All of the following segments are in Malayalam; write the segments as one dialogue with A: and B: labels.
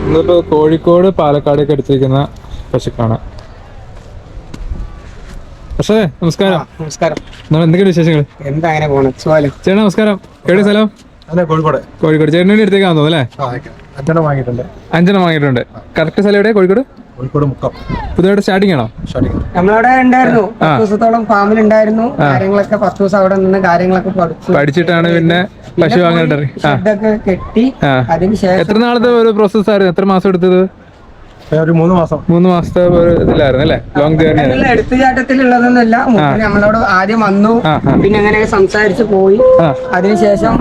A: ഇന്നിപ്പോ കോഴിക്കോട് പാലക്കാടൊക്കെ എടുത്തിരിക്കുന്ന പശുക്കാണ്. പക്ഷേ നമസ്കാരം.
B: നമസ്കാരം.
A: എന്തൊക്കെയാണ് വിശേഷങ്ങൾ?
B: എന്താ അങ്ങനെ പോണു?
A: ചേട്ടാ നമസ്കാരം. എവിടെ സ്ഥലം?
B: കോഴിക്കോട്.
A: കോഴിക്കോട്. ചേട്ടൻ്റെ അടുത്തേക്കാന്ന് തോന്നുന്നു അല്ലേ?
B: 5 വാങ്ങിയിട്ടുണ്ട്.
A: 5 വാങ്ങിയിട്ടുണ്ട്. കറക്റ്റ് സ്ഥലം എവിടെ? കോഴിക്കോട്
B: മുക്കം.
A: പുതിയതായിട്ട് സ്റ്റാർട്ടിംഗ് ആണോ?
B: നമ്മളവിടെ ഉണ്ടായിരുന്നു 10 ദിവസത്തോളം ഫാമിൽ ഉണ്ടായിരുന്നു. കാര്യങ്ങളൊക്കെ 10 ദിവസം അവിടെ നിന്ന് കാര്യങ്ങളൊക്കെ
A: പഠിച്ചിട്ടാണ് പിന്നെ പശു വാങ്ങാൻ
B: കെട്ടി. അതിനുശേഷം
A: എത്ര നാളത്തെ ഒരു പ്രോസസ് ആയിരുന്നു? എത്ര മാസം എടുത്തത്?
B: ഒരു 3 മാസം.
A: 3 മാസത്തെ ഒരു ഇതിലായിരുന്നു അല്ലേ? Long journey.
B: എടുത്തുചാട്ടത്തിലുള്ളതൊന്നുമല്ല. നമ്മളോട് ആദ്യം വന്നു, പിന്നെ അങ്ങനെയൊക്കെ സംസാരിച്ച് പോയി. അതിനുശേഷം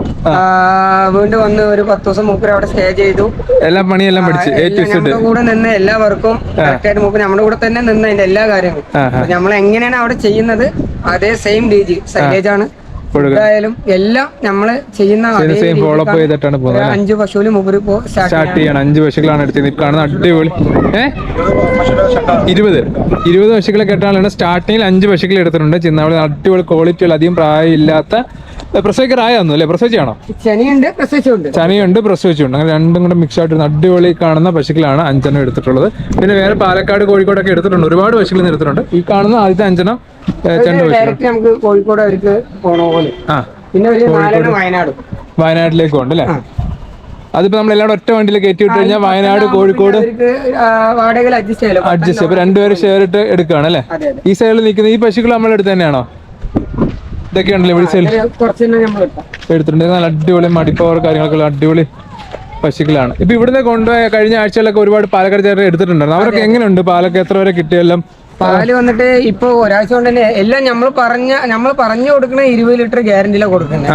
B: വീണ്ടും വന്ന് ഒരു 10 ദിവസം മൂപ്പര് അവിടെ സ്റ്റേ ചെയ്തു.
A: എല്ലാ പണിയെല്ലാം പഠിച്ചു.
B: നമ്മുടെ കൂടെ നിന്ന് എല്ലാവർക്കും കറക്റ്റായിട്ട് മൂപ്പര് നമ്മുടെ കൂടെ തന്നെ നിന്ന് അതിന്റെ എല്ലാ കാര്യങ്ങളും നമ്മൾ എങ്ങനെയാണ് അവിടെ ചെയ്യുന്നത് അതേ സെയിം രീതി സൈലേജ് ആണ് എന്തായാലും എല്ലാം നമ്മള് ചെയ്യുന്ന
A: ഫോളോ അപ്പ് ചെയ്തിട്ടാണ് പോകുന്നത്.
B: 5 പശുവിന് മൂപ്പര്
A: സ്റ്റാർട്ട് ചെയ്യണം. 5 പശുക്കളാണ് എടുത്തത്. കാണുന്ന അടിപൊളി 20 പശുക്കളെ കെട്ടാനാണ് സ്റ്റാർട്ടിങ്ങിൽ 5 പശുക്കൾ എടുത്തിട്ടുണ്ട്. ചിന്നാവളി അടിപൊളി ക്വാളിറ്റിയുള്ള അധികം പ്രായമില്ലാത്ത പ്രസവിക്കറായൊന്നും അല്ലേ? പ്രസവിച്ചാണോ?
B: ചനിയുണ്ട്
A: പ്രസവിച്ചുണ്ട്. അങ്ങനെ രണ്ടും കൂടെ മിക്സ് ആയിട്ട് അടിപൊളി കാണുന്ന പശുക്കളാണ് 5 എടുത്തിട്ടുള്ളത്. പിന്നെ വേറെ പാലക്കാട് കോഴിക്കോടൊക്കെ എടുത്തിട്ടുണ്ട്. ഒരുപാട് പശുക്കൾ എടുത്തിട്ടുണ്ട്. ഈ കാണുന്ന ആദ്യത്തെ 5
B: നമുക്ക് കോഴിക്കോട് അവർക്ക് പോണ പോലെ. പിന്നെ
A: വയനാട്ടിലേക്ക് ഉണ്ട് അല്ലേ? അതിപ്പോ നമ്മൾ എല്ലാവരും ഒറ്റ വണ്ടിയിൽ കയറ്റി വിട്ട് കഴിഞ്ഞാൽ വയനാട് കോഴിക്കോട് അഡ്ജസ്റ്റ് ചെയ്യും. 2 പേര് ഷെയർ ഇട്ട് എടുക്കുകയാണ് അല്ലേ? ഈ സൈഡിൽ നിൽക്കുന്ന ഈ പശുക്കൾ നമ്മുടെ അടുത്ത് തന്നെയാണോ? ഇതൊക്കെ ഉണ്ടല്ലോ ഇവിടെ സൈഡിൽ എടുത്തിട്ടുണ്ട്. നല്ല അടിപൊളി മടിപ്പവർ കാര്യങ്ങളൊക്കെ അടിപൊളി പശുക്കളാണ്. ഇപ്പൊ ഇവിടുന്ന് കൊണ്ടുപോയ കഴിഞ്ഞ ആഴ്ചകളിലൊക്കെ ഒരുപാട് പാലക്കാട് ചേട്ടൻ എടുത്തിട്ടുണ്ടായിരുന്നു. അവരൊക്കെ എങ്ങനെയുണ്ട്? പാലൊക്കെ എത്ര വരെ കിട്ടിയെല്ലാം?
B: പാല് വന്നിട്ട് ഇപ്പൊ ഒരാഴ്ച കൊണ്ട് തന്നെ എല്ലാം നമ്മൾ പറഞ്ഞു കൊടുക്കുന്ന 20 ലിറ്റർ ഗ്യാരണ്ടിയിലാണ് കൊടുക്കുന്നത്.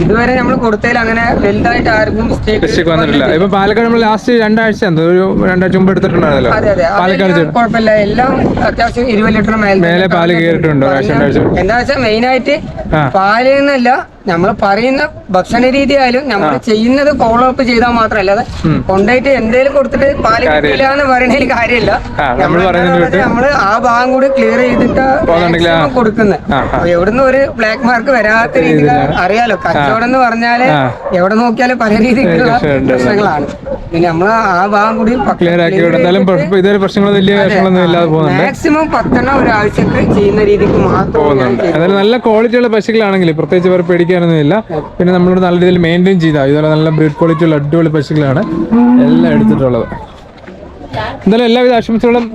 B: ഇതുവരെ നമ്മൾ കൊടുത്തതിൽ അങ്ങനെ വലുതായിട്ട് ആർക്കും
A: മിസ്റ്റേക്ക് വന്നിട്ടില്ല. ഇപ്പൊ പാലക്കാട് നമ്മൾ ലാസ്റ്റ് 2 ആഴ്ച ഒരു 2 ആഴ്ച മുമ്പ് എടുത്തിട്ടുണ്ടായിരുന്നല്ലോ. പാലക്കാട്
B: കുഴപ്പമില്ല. എല്ലാം അത്യാവശ്യം 20 ലിറ്റർ മേലെ
A: പാല് കയറിയിട്ടുണ്ടോ?
B: എന്താ വെച്ചാൽ മെയിൻ ആയിട്ട് പാലിൽ നിന്നല്ല നമ്മൾ പറയുന്ന ഭക്ഷണ രീതി ആയാലും നമ്മൾ ചെയ്യുന്നത് ഫോളോ അപ്പ് ചെയ്താൽ മാത്രമല്ല കൊണ്ടുപോയിട്ട് എന്തേലും കൊടുത്തിട്ട് പാല് കിട്ടില്ല എന്ന് പറയുന്നതിൽ കാര്യമില്ല. നമ്മള് ആ ഭാഗം കൂടി ക്ലിയർ ചെയ്തിട്ട് കൊടുക്കുന്നത്. എവിടുന്ന് ഒരു ബ്ലാക്ക് മാർക്ക് വരാത്ത രീതിയിൽ അറിയാലോ. കച്ചവടം എന്ന് പറഞ്ഞാല് എവിടെ നോക്കിയാലും പല രീതിയിലുള്ള പ്രശ്നങ്ങളാണ്. പിന്നെ നമ്മൾ ആ ഭാഗം കൂടി മാക്സിമം 10 ഒരാഴ്ചക്ക് ചെയ്യുന്ന രീതിക്ക് മാത്രം.
A: നല്ല ക്വാളിറ്റിയുള്ള പശുക്കളാണെങ്കിൽ പ്രത്യേകിച്ച് പേർ പേടിക്കാനൊന്നുമില്ല. പിന്നെ നമ്മളോട് നല്ല രീതിയിൽ മെയിൻറ്റെയിൻ ചെയ്താൽ ഇതുപോലെ നല്ല ബ്രീഡ് ക്വാളിറ്റി ഉള്ള അടിപൊളി പശുക്കളാണ് എല്ലാം എടുത്തിട്ടുള്ളത്. എന്തായാലും എല്ലാവിധ ആശംസകളും.